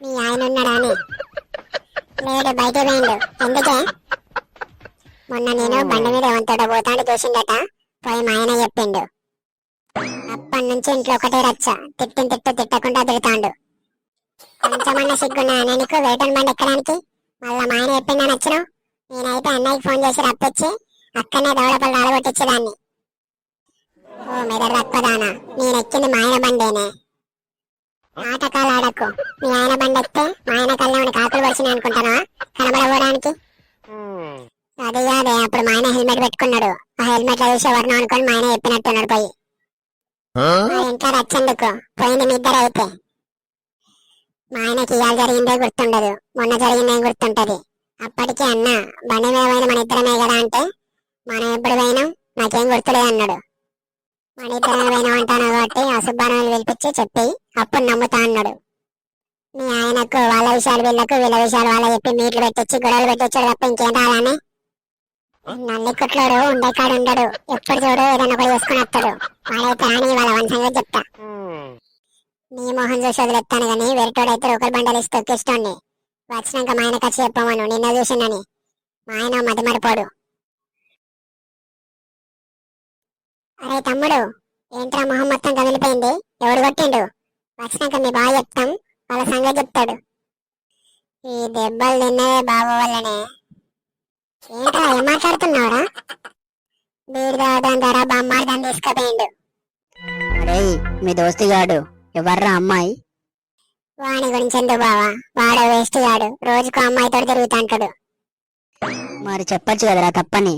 మీ ఆయన ఉన్నాడా అని? లేడు, బయట పోయిండు. ఎందుకే? మొన్న నేను బండి మీద వంతోట పోతాంటే చూసిండట, పోయి మా ఆయన చెప్పిండు. అప్పటి నుంచి ఇంట్లో ఒకటే రచ్చ, తిట్టకుండా తిడతాండు. కొంచెమన్నా సిగ్గున్నా నీకు వేటన్ బండి ఎక్కడానికి? మళ్ళా మా ఆయన చెప్పిండని వచ్చినావు. నేనైతే అన్నయ్యకి ఫోన్ చేసి రప్పించి అక్కడనే దవడపల్లి రాలగొట్టించేదాన్ని. ఓ మెదడు రక్కదానా, నేను ఎక్కింది మా ఆయన బండేనే. నాటకాలు ఆడకు. మీ ఆయన బండి ఎక్కితే మా ఆయన కళ్ళని కాకులు వచ్చినాయి అనుకుంటానా కనబడబోడానికి? అది కాదే, అప్పుడు మా ఆయన హెల్మెట్ పెట్టుకున్నాడు. ఆ హెల్మెట్ లో చూసి ఎవరినో అనుకొని మా ఆయన చెప్పినట్టున్నాడు. పోయి మా ఇంట్లో రచ్చేందుకు? పోయింది మీ ఇద్దరు అయితే. మా ఆయనకి ఇవాళ జరిగిందే గుర్తుండదు, మొన్న జరిగిందేం గుర్తుంటది. అప్పటికి అన్న బండి మీద పోయిన మన ఇద్దరమే కదా అంటే, మనం ఎప్పుడు పోయినాం నాకేం గుర్తులేదు అన్నాడు. మన ఇద్దరమే పోయినాం అంటాను కాబట్టి ఆ సుబ్బారావుని పిలిపించి చెప్పి అప్పుడు నమ్ముతా అన్నాడు. మీ ఆయనకు వాళ్ళ విషయాలు వీళ్ళకు, వీళ్ళ విషయాలు వాళ్ళ చెప్పి మీట్లు పెట్టించి గొడవలు పెట్టించాడు తప్ప ఇంకేం రాగానే. నల్లి కుట్లోడు ఉండే కాడు ఉండడు, ఎప్పుడు చూడు ఏదైనా ఒకటి చేసుకుని వస్తాడు. వాడైతే రాని వాళ్ళ వంశంగా చెప్తా. నీ మొహం చూసి వదిలేస్తాను గానీ వెరటోడైతే ఒకరి బండలు ఇస్తే తొక్కిస్తోండి. వచ్చినాక మా ఆయన ఖర్చు చెప్పమను, నిన్న చూసిందని. మా ఆయన మతి మరిపోడు. అరే తమ్ముడు, ఏంట్రా మొహం మొత్తం కదిలిపోయింది? ఎవడు కొట్టిండు? వచ్చినాక మీ బావ చెప్తాం, వాళ్ళ సంగతి చెప్తాడు. ఈ దెబ్బలు తిన్నదే బాబు వల్లనే. ఏంట్రా ఏం మాట్లాడుతున్నావురా? బీడి తాగడం ధర బొమ్మాడదాన్ని తీసుకుపోయిండు. అరే మీ దోస్తుగాడు ఎవర్రా అమ్మాయి? వాని గురించి ఎందుకు బావా, వాడు వేస్ట్ గాడు, రోజుకు అమ్మాయితో తిరుగుతాంటాడు. మరి చెప్పచ్చు కదరా తప్పని.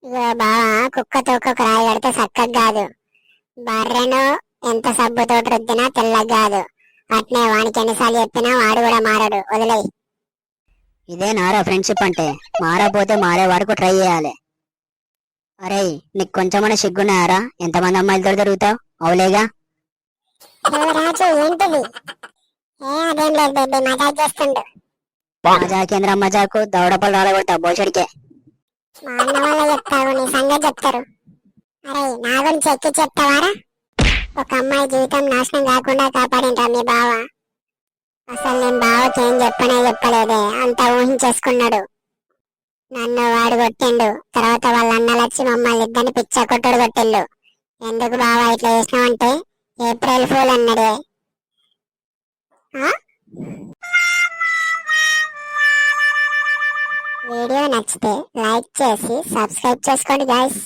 ఇగో బావా, కుక్కతో ఒక రాయి కడితే చక్కగా కాదు. బర్రెను ఎంత సబ్బుతో రుద్దినా తెల్లగా కాదు. అట్నే వానికి ఎన్నిసార్లు చెప్పినా వాడు కూడా మారడు, వదిలేయి. ఇదే నారా ఫ్రెండ్షిప్ అంటే, మారపోతే మారే వరకు ట్రై చేయాలి. అరే నీకు కొంచెమన్నా సిగ్గున్నాయారా? ఎంతమంది అమ్మాయిలతో తిరుగుతావు? అవులేగా. రాజు ఏంటిది? అదేం లేదు బేబీ, మజాక్ చేస్తుండు. మజాకేంద్ర మజాకు, దవడపల్లి రాలగొడతా బోషడికే. మా అన్న వాళ్ళ చెప్తావు, నీ సంగతి చెప్తారు. అరే నా గురించి ఎక్కి చెప్తావారా? ఒక అమ్మాయి జీవితం నాశనం కాకుండా కాపాడిండ్రా మీ బావ. అసలు నేను బావకి ఏం చెప్పలేదే, అంతా ఊహించేసుకున్నాడు. నన్ను వాడు కొట్టిండు, తర్వాత వాళ్ళ అన్నలు వచ్చి మమ్మల్ని ఇద్దరిని పిచ్చ కొట్టుడు కొట్టిండు. ఎందుకు బావా ఇట్లా చేసినావంటే ఏప్రిల్ ఫూల్ అన్నాడే. వీడియో నచ్చితే లైక్ చేసి సబ్స్క్రైబ్ చేసుకోండి గైస్.